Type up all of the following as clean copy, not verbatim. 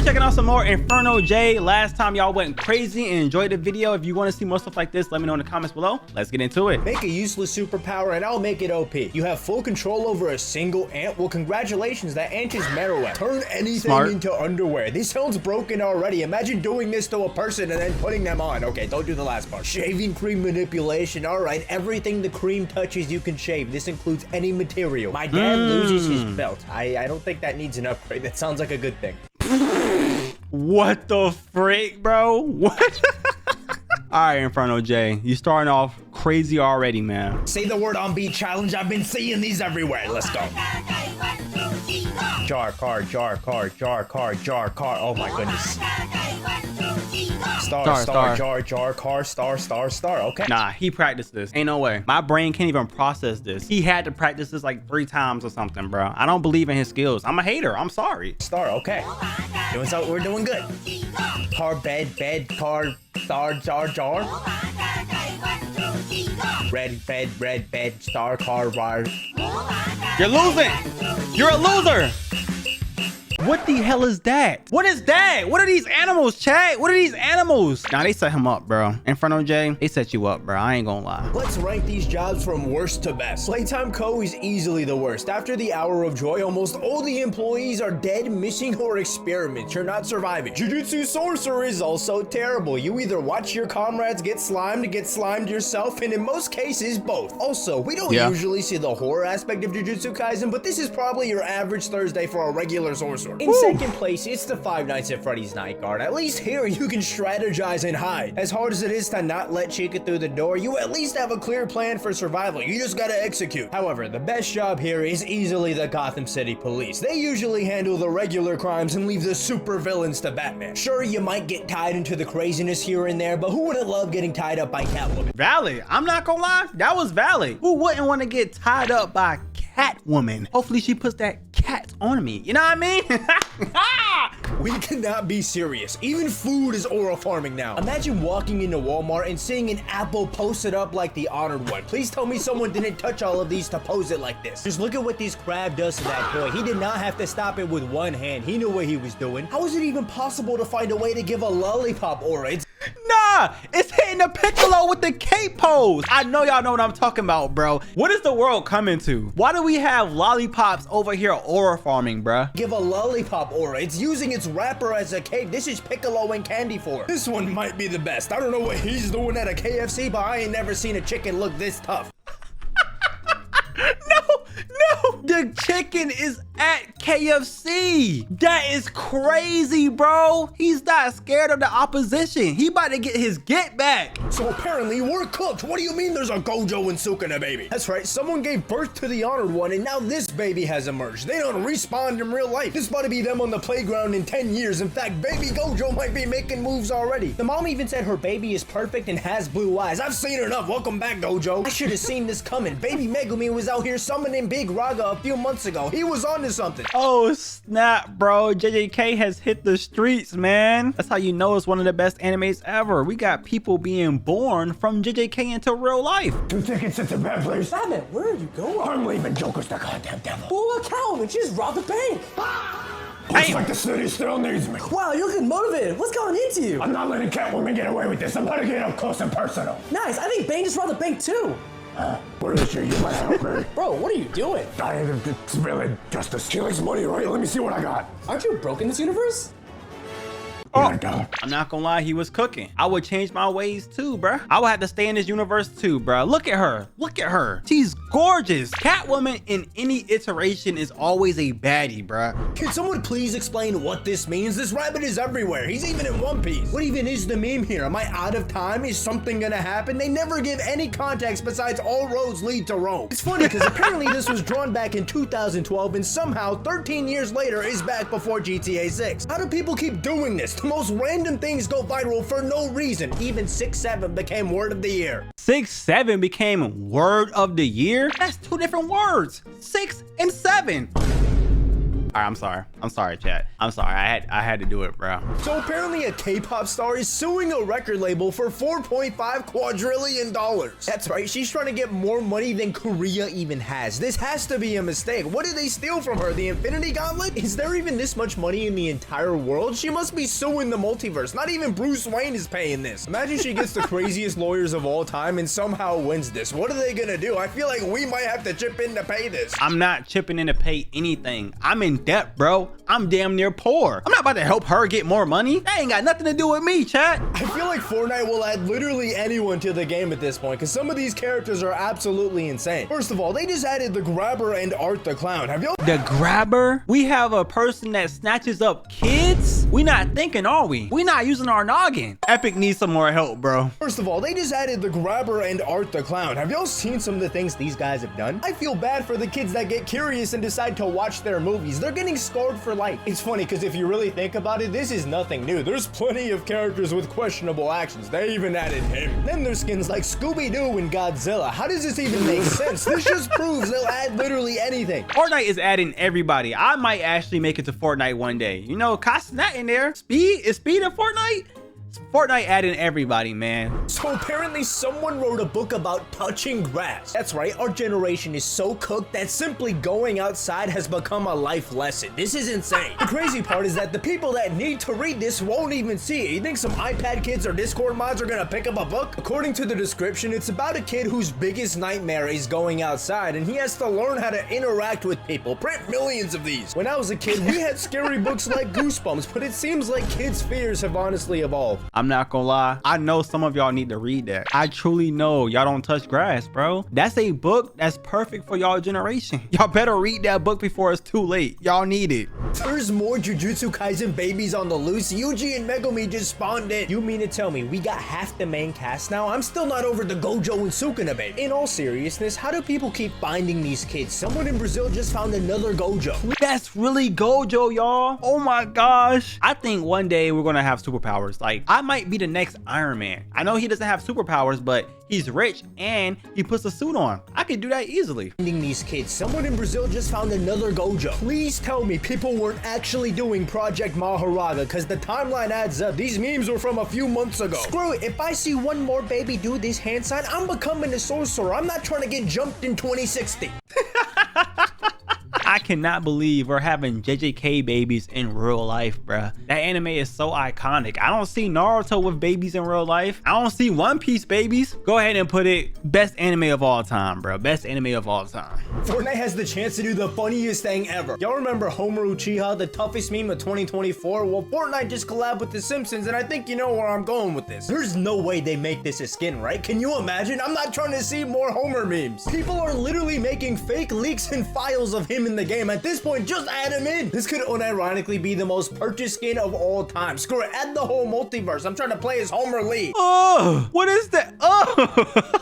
checking out some more Inferno J. Last time y'all went crazy and enjoyed the video. If you want to see more stuff like this, let me know in the comments below. Let's get into it. Make a useless superpower and I'll make it OP. You have full control over a single ant? Well, congratulations, that ant is Marowak. Turn anything into underwear. This sounds broken already. Imagine doing this to a person and then putting them on. Okay, don't do the last part. Shaving cream manipulation. All right, everything the cream touches you can shave. This includes any material. My dad loses his belt. I don't think that needs an upgrade. That sounds like a good thing. What the frick, bro? What? All right, Inferno J, you starting off crazy already, man. Say the word on beat challenge. I've been seeing these everywhere. Let's go. Jar car, jar car, jar car, jar car. Oh my goodness. Star, jar car, star. Okay. Nah, he practiced this. Ain't no way. My brain can't even process this. He had to practice this like 3 times or something, bro. I don't believe in his skills. I'm a hater. I'm sorry. Star, okay. We're doing good. Car, bed, car, star, jar. Red, bed, star, car, rar. You're losing. You're a loser. What the hell is that? What is that? What are these animals, chat? What are these animals? Nah, they set him up, bro. Inferno J, they set you up, bro. I ain't gonna lie. Let's rank these jobs from worst to best. Playtime Co is easily the worst. After the hour of joy, almost all the employees are dead, missing, or experiments. You're not surviving. Jujutsu Sorcerer is also terrible. You either watch your comrades get slimed yourself, and in most cases, both. Also, we don't usually see the horror aspect of Jujutsu Kaisen, but this is probably your average Thursday for a regular sorcerer. In second place, it's the Five Nights at Freddy's Night Guard. At least here, you can strategize and hide. As hard as it is to not let Chica through the door, you at least have a clear plan for survival. You just gotta execute. However, the best job here is easily the Gotham City Police. They usually handle the regular crimes and leave the super villains to Batman. Sure, you might get tied into the craziness here and there, but who wouldn't love getting tied up by Catwoman? Valid. I'm not gonna lie. That was valid. Who wouldn't want to get tied up by Catwoman? Hopefully she puts that cat on me. You know what I mean? We cannot be serious. Even food is aura farming now. Imagine walking into Walmart and seeing an apple posted up like the honored one. Please tell me someone didn't touch all of these to pose it like this. Just look at what this crab does to that toy. He did not have to stop it with one hand. He knew what he was doing. How is it even possible to find a way to give a lollipop aura? Nah, it's hitting the Piccolo with the cape pose. I know y'all know what I'm talking about, bro. What is the world coming to? Why do we have lollipops over here aura farming, bro? Give a lollipop aura. It's using its wrapper as a cape. This is Piccolo and candy form. This one might be the best. I don't know what he's doing at a KFC, but I ain't never seen a chicken look this tough. No, the chicken is at KFC. That is crazy, bro. He's not scared of the opposition. He about to get his get back. So apparently we're cooked. What do you mean there's a Gojo and Sukuna baby? That's right, someone gave birth to the honored one and now this baby has emerged. They don't respawn in real life. This about to be them on the playground in 10 years. In fact, baby Gojo might be making moves already. The mom even said her baby is perfect and has blue eyes. I've seen enough. Welcome back, Gojo. I should have seen this coming. Baby Megumi was out here summoning Big Raga a few months ago. He was onto something. Oh snap, bro. JJK has hit the streets, man. That's how you know it's one of the best animes ever. We got people being born from JJK into real life. 2 tickets into bed, please. Batman, where are you going? I'm leaving. Joker's the goddamn devil. Well, Catwoman, she just robbed the bank. Looks like the city still needs me. Wow, you're looking motivated. What's going into you? I'm not letting Catwoman get away with this. I'm gonna get up close and personal. Nice. I think Bane just robbed the bank too. What is it? You might help me. Bro, what are you doing? It's really justice. She likes money, right? Let me see what I got. Aren't you broke in this universe? Oh, I'm not gonna lie, he was cooking. I would change my ways too, bruh. I would have to stay in this universe too, bruh. Look at her. Look at her. She's gorgeous. Catwoman in any iteration is always a baddie, bruh. Can someone please explain what this means? This rabbit is everywhere. He's even in One Piece. What even is the meme here? Am I out of time? Is something gonna happen? They never give any context besides all roads lead to Rome. It's funny because apparently this was drawn back in 2012 and somehow 13 years later is back before GTA 6. How do people keep doing this? The most random things go viral for no reason. Even 6'7" became word of the year. 6'7" became word of the year? That's 2 different words. 6 and 7. All right, I'm sorry, chat. I'm sorry. I had to do it, bro. So apparently a K-pop star is suing a record label for $4.5 quadrillion. That's right, she's trying to get more money than Korea even has. This has to be a mistake. What did they steal from her? The Infinity Gauntlet? Is there even this much money in the entire world? She must be suing the multiverse. Not even Bruce Wayne is paying this. Imagine she gets the craziest lawyers of all time and somehow wins this. What are they gonna do? I feel like we might have to chip in to pay this. I'm not chipping in to pay anything. I'm in debt, bro. I'm damn near poor. I'm not about to help her get more money. That ain't got nothing to do with me, chat. I feel like Fortnite will add literally anyone to the game at this point because some of these characters are absolutely insane. First of all, they just added the Grabber and Art the Clown. Have y'all? The Grabber? We have a person that snatches up kids? We not thinking, are we? We not using our noggin. Epic needs some more help, bro. First of all, they just added the Grabber and Art the Clown. Have y'all seen some of the things these guys have done? I feel bad for the kids that get curious and decide to watch their movies. They're getting scarred for life. It's funny because if you really think about it, this is nothing new. There's plenty of characters with questionable actions. They even added him. Then there's skins like Scooby-Doo and Godzilla. How does this even make sense? This just proves they'll add literally anything. Fortnite is adding everybody. I might actually make it to Fortnite one day. You know, Costing that in there. Is Speed in Fortnite? Fortnite adding everybody, man. So apparently someone wrote a book about touching grass. That's right, our generation is so cooked that simply going outside has become a life lesson. This is insane. The crazy part is that the people that need to read this won't even see it. You think some iPad kids or Discord mods are gonna pick up a book? According to the description, it's about a kid whose biggest nightmare is going outside and he has to learn how to interact with people. Print millions of these. When I was a kid, we had scary books like Goosebumps, but it seems like kids' fears have honestly evolved. I'm not gonna lie. I know some of y'all need to read that. I truly know y'all don't touch grass, bro. That's a book that's perfect for y'all generation. Y'all better read that book before it's too late. Y'all need it. There's more Jujutsu Kaisen babies on the loose. Yuji and Megumi just spawned in. You mean to tell me we got half the main cast now? I'm still not over the Gojo and Sukuna baby. In all seriousness, how do people keep finding these kids? Someone in Brazil just found another Gojo. That's really Gojo, y'all. Oh my gosh. I think one day we're gonna have superpowers. Like, I might be the next Iron Man. I know he doesn't have superpowers, but he's rich and he puts a suit on. I could do that easily. Finding these kids. Someone in Brazil just found another Gojo. Please tell me people weren't actually doing Project Maharaga because the timeline adds up. These memes were from a few months ago. Screw it. If I see one more baby do this hand sign, I'm becoming a sorcerer. I'm not trying to get jumped in 2060. I cannot believe we're having JJK babies in real life, bruh. That anime is so iconic. I don't see Naruto with babies in real life. I don't see One Piece babies. Go ahead and put it best anime of all time, bro. Best anime of all time. Fortnite has the chance to do the funniest thing ever. Y'all remember Homer Uchiha, the toughest meme of 2024? Well, Fortnite just collabed with the Simpsons, and I think you know where I'm going with this. There's no way they make this a skin, right? Can you imagine? I'm not trying to see more Homer memes. People are literally making fake leaks and files of him in the game. At this point, just add him in. This could unironically be the most purchased skin of all time. Screw it, add the whole multiverse. I'm trying to play as Homer Lee. Oh, what is that? Oh.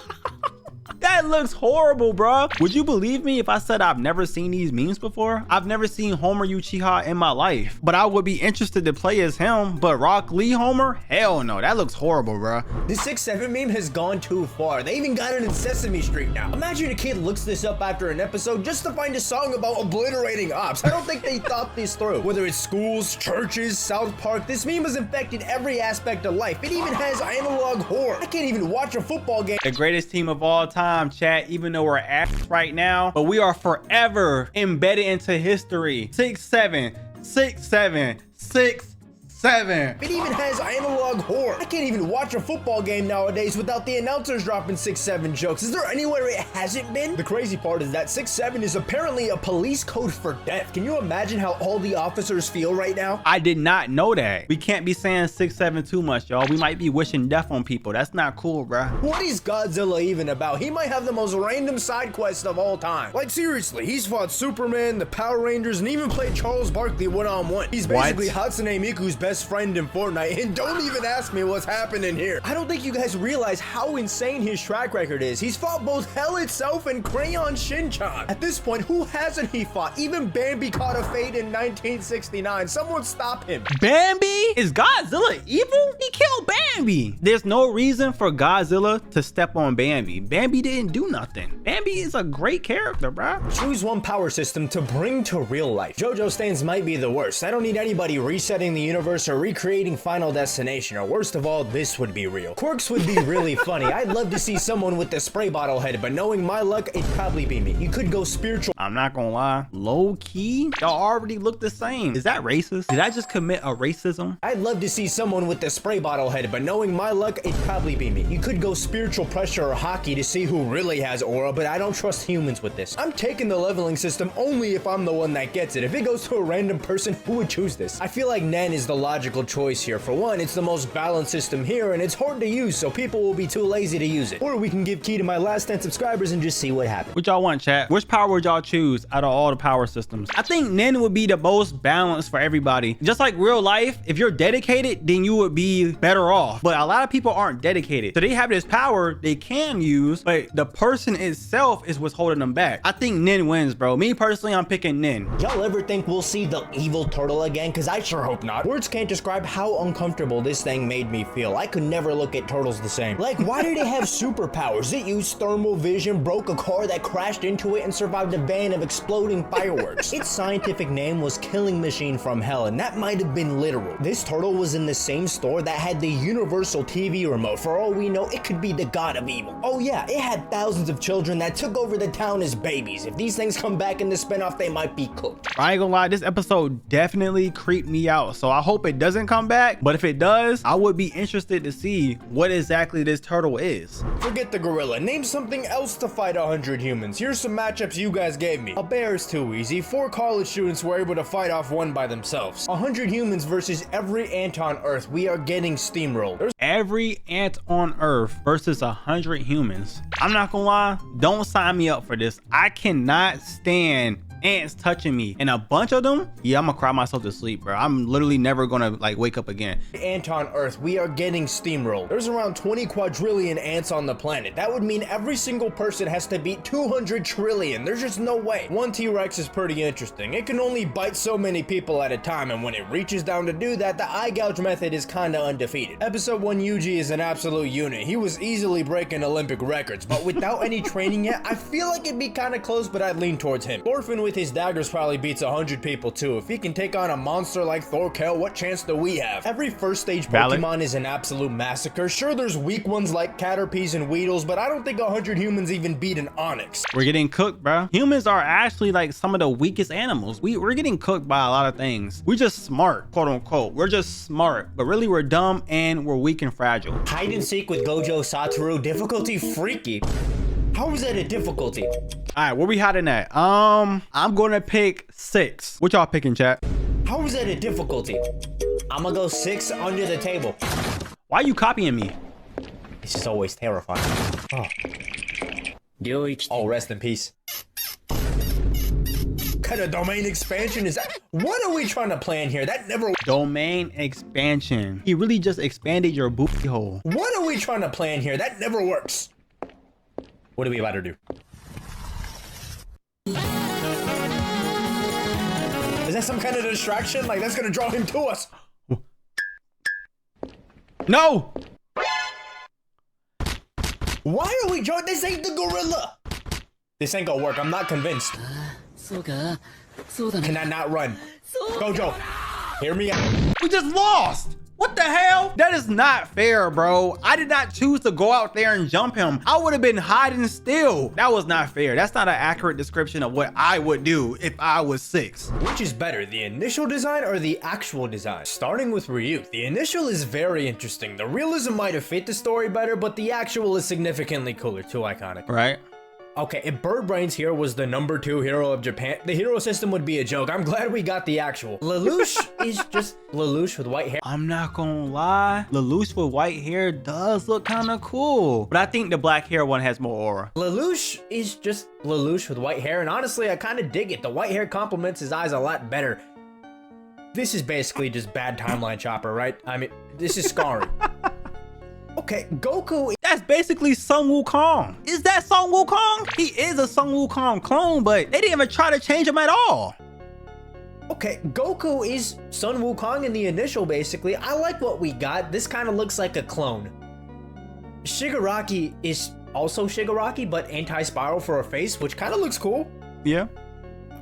That looks horrible, bro. Would you believe me if I said I've never seen these memes before? I've never seen Homer Uchiha in my life, but I would be interested to play as him. But Rock Lee Homer? Hell no, that looks horrible, bro. This 6-7 meme has gone too far. They even got it in Sesame Street now. Imagine a kid looks this up after an episode just to find a song about obliterating ops. I don't think they thought this through. Whether it's schools, churches, South Park, this meme has infected every aspect of life. It even has analog horror. I can't even watch a football game. The greatest team of all time, chat, even though we're ass right now, but we are forever embedded into history. 6-7, 6-7, 6-7. It even has analog horror. I can't even watch a football game nowadays without the announcers dropping 6-7 jokes. Is there anywhere it hasn't been? The crazy part is that 6-7 is apparently a police code for death. Can you imagine how all the officers feel right now? I did not know that. We can't be saying 6-7 too much, y'all. We might be wishing death on people. That's not cool, bruh. What is Godzilla even about? He might have the most random side quest of all time. Like seriously, he's fought Superman, the Power Rangers, and even played Charles Barkley one-on-one. He's basically Hatsune Miku's best best friend in Fortnite, and don't even ask me what's happening here. I don't think you guys realize how insane his track record is. He's fought both hell itself and Crayon Shin-chan. At this point, who hasn't he fought? Even Bambi caught a fade in 1969. Someone stop him. Bambi? Is Godzilla evil? He killed Bambi. There's no reason for Godzilla to step on Bambi. Bambi didn't do nothing. Bambi is a great character, bro. Choose one power system to bring to real life. JoJo stands might be the worst. I don't need anybody resetting the universe or recreating Final Destination, or worst of all, this would be real. Quirks would be really funny. I'd love to see someone with the spray bottle head, but knowing my luck, it'd probably be me. You could go spiritual. I'm not gonna lie. Low key, y'all already look the same. Is that racist? Did I just commit a racism? I'd love to see someone with the spray bottle head, but knowing my luck, it'd probably be me. You could go spiritual pressure or hockey to see who really has aura, but I don't trust humans with this. I'm taking the leveling system only if I'm the one that gets it. If it goes to a random person, who would choose this? I feel like Nen is the logical choice here. For one, it's the most balanced system here, and it's hard to use, so people will be too lazy to use it. Or we can give key to my last 10 subscribers and just see what happens. What y'all want, chat? Which power would y'all choose out of all the power systems? I think Nen would be the most balanced for everybody. Just like real life, if you're dedicated, then you would be better off. But a lot of people aren't dedicated. So they have this power they can use, but the person itself is what's holding them back. I think Nen wins, bro. Me personally, I'm picking Nen. Y'all ever think we'll see the evil turtle again? Because I sure hope not. Words can't describe how uncomfortable this thing made me feel. I could never look at turtles the same. Like, why did it have superpowers? It used thermal vision, broke a car that crashed into it, and survived a van of exploding fireworks. Its scientific name was Killing Machine from Hell, and that might have been literal. This turtle was in the same store that had the universal TV remote. For all we know, it could be the god of evil. Oh yeah, it had thousands of children that took over the town as babies. If these things come back in the spinoff, they might be cooked. I ain't gonna lie, this episode definitely creeped me out, so I hope it doesn't come back. But if it does, I would be interested to see what exactly this turtle is. Forget the gorilla. Name something else to fight 100 humans. Here's some matchups you guys gave me. A bear is too easy. 4 college students were able to fight off one by themselves. 100 humans versus every ant on Earth. We are getting steamrolled. Every ant on Earth versus 100 humans. I'm not gonna lie, don't sign me up for this. I cannot stand ants touching me, and a bunch of them, yeah, I'm gonna cry myself to sleep, bro. I'm literally never gonna like wake up again. Ant on Earth, we are getting steamrolled. There's around 20 quadrillion ants on the planet. That would mean every single person has to beat 200 trillion. There's just no way. One T-Rex is pretty interesting. It can only bite so many people at a time, and when it reaches down to do that, the eye gouge method is kinda undefeated. Episode 1 Yuji is an absolute unit. He was easily breaking Olympic records, but without any training yet, I feel like it'd be kinda close, but I'd lean towards him. Orphan with his daggers probably beats 100 people too. If he can take on a monster like Thorkel, what chance do we have? Every first stage Pokemon is an absolute massacre. Sure, there's weak ones like Caterpies and Weedles, but I don't think 100 humans even beat an Onyx. We're getting cooked, bro. Humans are actually like some of the weakest animals. We're getting cooked by a lot of things. We're just smart, quote unquote. We're just smart, but really we're dumb and we're weak and fragile. Hide and seek with Gojo Satoru, difficulty freaky. How is that a difficulty? All right, where we hiding at? I'm gonna pick 6. What y'all picking, chat? How is that a difficulty? I'm gonna go 6 under the table. Why are you copying me? This is always terrifying. Oh, rest in peace. What kind of domain expansion is that? What are we trying to plan here? That never... Domain expansion. He really just expanded your booty hole. What are we trying to plan here? That never works. What are we about to do? Is that some kind of distraction? Like, that's gonna draw him to us. No! Why are we joining? This ain't the gorilla. This ain't gonna work. I'm not convinced. Can I not run? Gojo, hear me out. We just lost! What the hell? That is not fair, bro. I did not choose to go out there and jump him. I would have been hiding still. That was not fair. That's not an accurate description of what I would do if I was 6. Which is better, the initial design or the actual design? Starting with Ryu, the initial is very interesting. The realism might have fit the story better, but the actual is significantly cooler, too iconic. Right? Okay, if Bird Brains here was the #2 hero of Japan, the hero system would be a joke. I'm glad we got the actual. Lelouch is just Lelouch with white hair. I'm not gonna lie. Lelouch with white hair does look kind of cool. But I think the black hair one has more aura. Lelouch is just Lelouch with white hair, and honestly, I kind of dig it. The white hair complements his eyes a lot better. This is basically just bad timeline chopper, right? I mean, this is scarring. Okay, Goku. That's basically Sun Wukong. Is that Sun Wukong? He is a Sun Wukong clone, but they didn't even try to change him at all. Okay, Goku is Sun Wukong in the initial, basically. I like what we got. This kind of looks like a clone. Shigaraki is also Shigaraki, but anti-spiral for a face, which kind of looks cool. Yeah.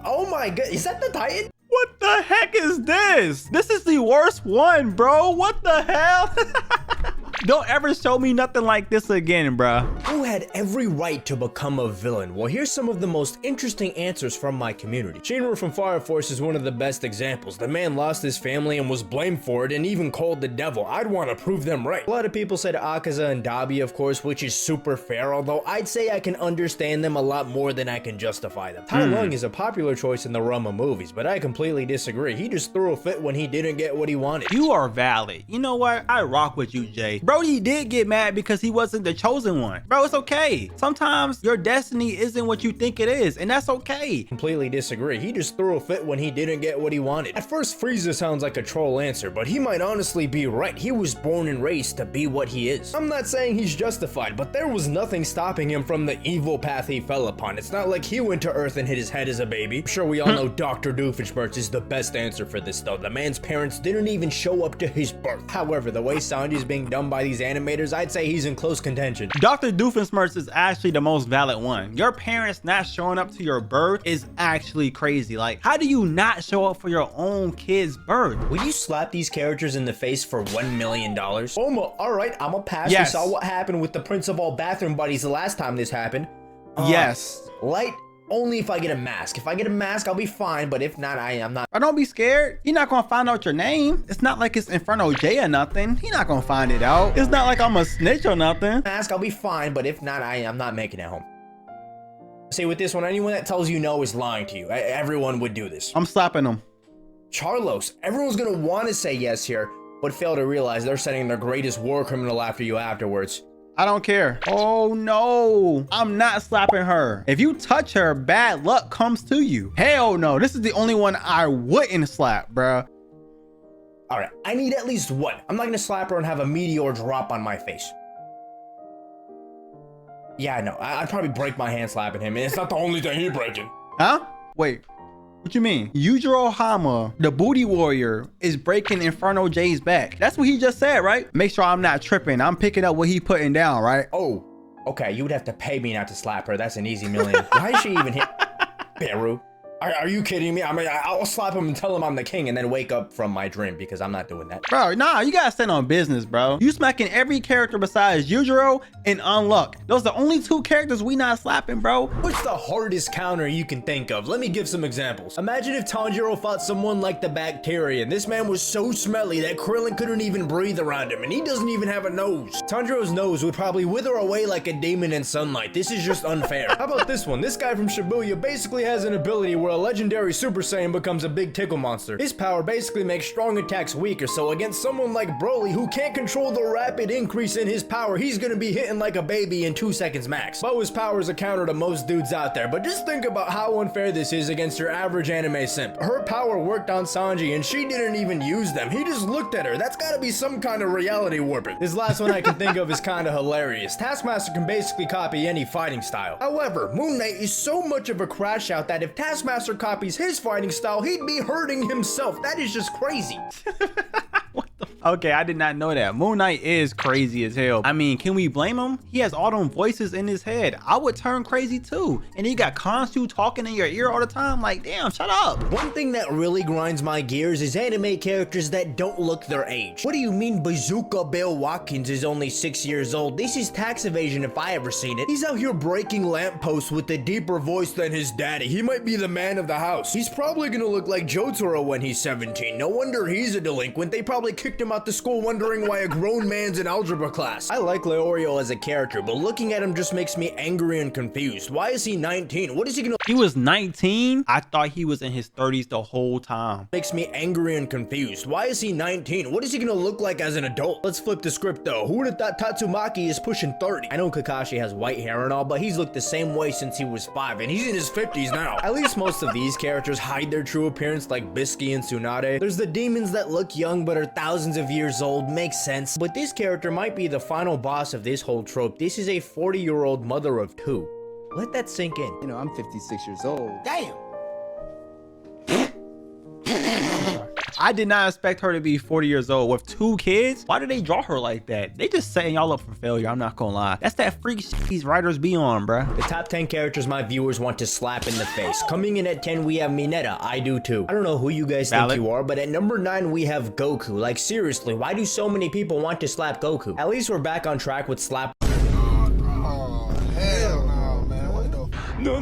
Oh my god, is that the Titan? What the heck is this? This is the worst one, bro. What the hell? Don't ever show me nothing like this again, bruh. Who had every right to become a villain? Well, here's some of the most interesting answers from my community. Shinra from Fire Force is one of the best examples. The man lost his family and was blamed for it and even called the devil. I'd want to prove them right. A lot of people said Akaza and Dabi, of course, which is super fair, although I'd say I can understand them a lot more than I can justify them. Tai Lung is a popular choice in the Rama movies, but I completely disagree. He just threw a fit when he didn't get what he wanted. You are valid. You know what? I rock with you, Jay. Brody did get mad because he wasn't the chosen one. Bro, it's okay. Sometimes your destiny isn't what you think it is, and that's okay. Completely disagree. He just threw a fit when he didn't get what he wanted. At first, Frieza sounds like a troll answer, but he might honestly be right. He was born and raised to be what he is. I'm not saying he's justified, but there was nothing stopping him from the evil path he fell upon. It's not like he went to Earth and hit his head as a baby. I'm sure we all know Dr. Doofenshmirtz is the best answer for this, though. The man's parents didn't even show up to his birth. However, the way Sanji is being done by these animators, I'd say he's in close contention. Dr. Doofenshmirtz is actually the most valid one. Your parents not showing up to your birth is actually crazy. Like, how do you not show up for your own kid's birth? Would you slap these characters in the face for $1 million? Oma, alright, I'm a pass. Yes. We saw what happened with the Prince of all bathroom buddies the last time this happened. Yes. Light, only if I get a mask. If I get a mask, I'll be fine, but if not, I'm not. But don't be scared. He's not gonna find out your name. It's not like it's Inferno J or nothing. He's not gonna find it out. It's not like I'm a snitch or nothing. Mask, I'll be fine, but if not, I'm not making it home. See, with this one, anyone that tells you no is lying to you. Everyone would do this. I'm slapping him. Charlos, everyone's gonna want to say yes here, but fail to realize they're setting their greatest war criminal after you afterwards. I don't care. Oh no, I'm not slapping her. If you touch her, bad luck comes to you. Hell no, this is the only one I wouldn't slap, bruh. All right, I need at least one. I'm not gonna slap her and have a meteor drop on my face. Yeah, I know. I'd probably break my hand slapping him, and it's not the only thing he's breaking. Huh? Wait. What you mean? Yujiro Hama, the booty warrior, is breaking Inferno J's back. That's what he just said, right? Make sure I'm not tripping. I'm picking up what he putting down, right? Oh, okay. You would have to pay me not to slap her. That's an easy million. Why is she even here? Beru. Are you kidding me? I mean, I'll slap him and tell him I'm the king and then wake up from my dream because I'm not doing that. Bro, nah, you gotta stand on business, bro. You smacking every character besides Yujiro and Unluck. Those are the only two characters we not slapping, bro. What's the hardest counter you can think of? Let me give some examples. Imagine if Tanjiro fought someone like the Bacterian. This man was so smelly that Krillin couldn't even breathe around him, and he doesn't even have a nose. Tanjiro's nose would probably wither away like a demon in sunlight. This is just unfair. How about this one? This guy from Shibuya basically has an ability where a legendary Super Saiyan becomes a big tickle monster. His power basically makes strong attacks weaker, so against someone like Broly who can't control the rapid increase in his power, he's gonna be hitting like a baby in 2 seconds max. Boa's power is a counter to most dudes out there, but just think about how unfair this is against your average anime simp. Her power worked on Sanji and she didn't even use them. He just looked at her. That's gotta be some kind of reality warping. This last one I can think of is kinda hilarious. Taskmaster can basically copy any fighting style. However, Moon Knight is so much of a crash out that if Taskmaster copies his fighting style, he'd be hurting himself. That is just crazy. What the? Okay, I did not know that. Moon Knight is crazy as hell. I mean, can we blame him? He has all them voices in his head. I would turn crazy too. And he got Khonshu talking in your ear all the time. Like, damn, shut up. One thing that really grinds my gears is anime characters that don't look their age. What do you mean Bazooka Bill Watkins is only 6 years old? This is tax evasion if I ever seen it. He's out here breaking lampposts with a deeper voice than his daddy. He might be the man of the house. He's probably gonna look like Jotaro when he's 17. No wonder he's a delinquent. They probably kicked him him out to school wondering why a grown man's in algebra class. I like Leorio as a character, but looking at him just makes me angry and confused. Why is he 19? What is he gonna— He was 19? I thought he was in his 30s the whole time. Makes me angry and confused. Why is he 19? What is he gonna look like as an adult? Let's flip the script though. Who would have thought Tatsumaki is pushing 30? I know Kakashi has white hair and all, but he's looked the same way since he was 5, and he's in his 50s now. At least most of these characters hide their true appearance, like Bisky and Tsunade. There's the demons that look young but are thousands of years old. Makes sense. But this character might be the final boss of this whole trope. This is a 40-year-old mother of 2. Let that sink in. You know, I'm 56 years old. Damn. I did not expect her to be 40 years old with 2 kids. Why did they draw her like that? They just setting y'all up for failure. I'm not gonna lie. That's that freak shit these writers be on, bruh. The top 10 characters my viewers want to slap in the face. Coming in at 10, we have Mineta. I do too. I don't know who you guys think you are, but at number 9, we have Goku. Like, seriously, why do so many people want to slap Goku? At least we're back on track with slap. No.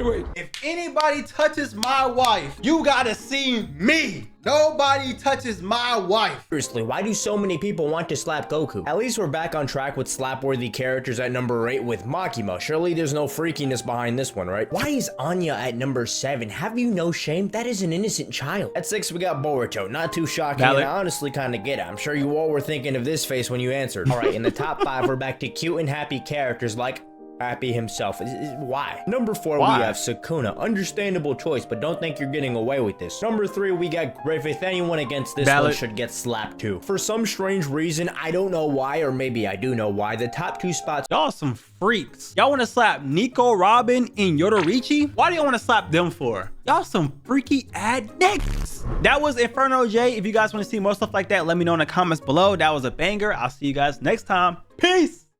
Wait. If anybody touches my wife, you gotta see me. Nobody touches my wife. Seriously, why do so many people want to slap Goku? At least we're back on track with slap-worthy characters at number 8 with Makima. Surely there's no freakiness behind this one, right? Why is Anya at number 7? Have you no shame? That is an innocent child. At 6, we got Boruto. Not too shocking, and I honestly kind of get it. I'm sure you all were thinking of this face when you answered. All right, in the top 5, we're back to cute and happy characters like Happy himself. Why? Number 4, we have Sukuna. Understandable choice, but don't think you're getting away with this. Number 3, we got Griffith. Anyone against this one should get slapped too. For some strange reason, I don't know why, or maybe I do know why, the top 2 spots— Y'all some freaks. Y'all want to slap Nico, Robin, and Yoruichi? Why do you want to slap them for? Y'all some freaky ad niggas. That was Inferno J. If you guys want to see more stuff like that, let me know in the comments below. That was a banger. I'll see you guys next time. Peace.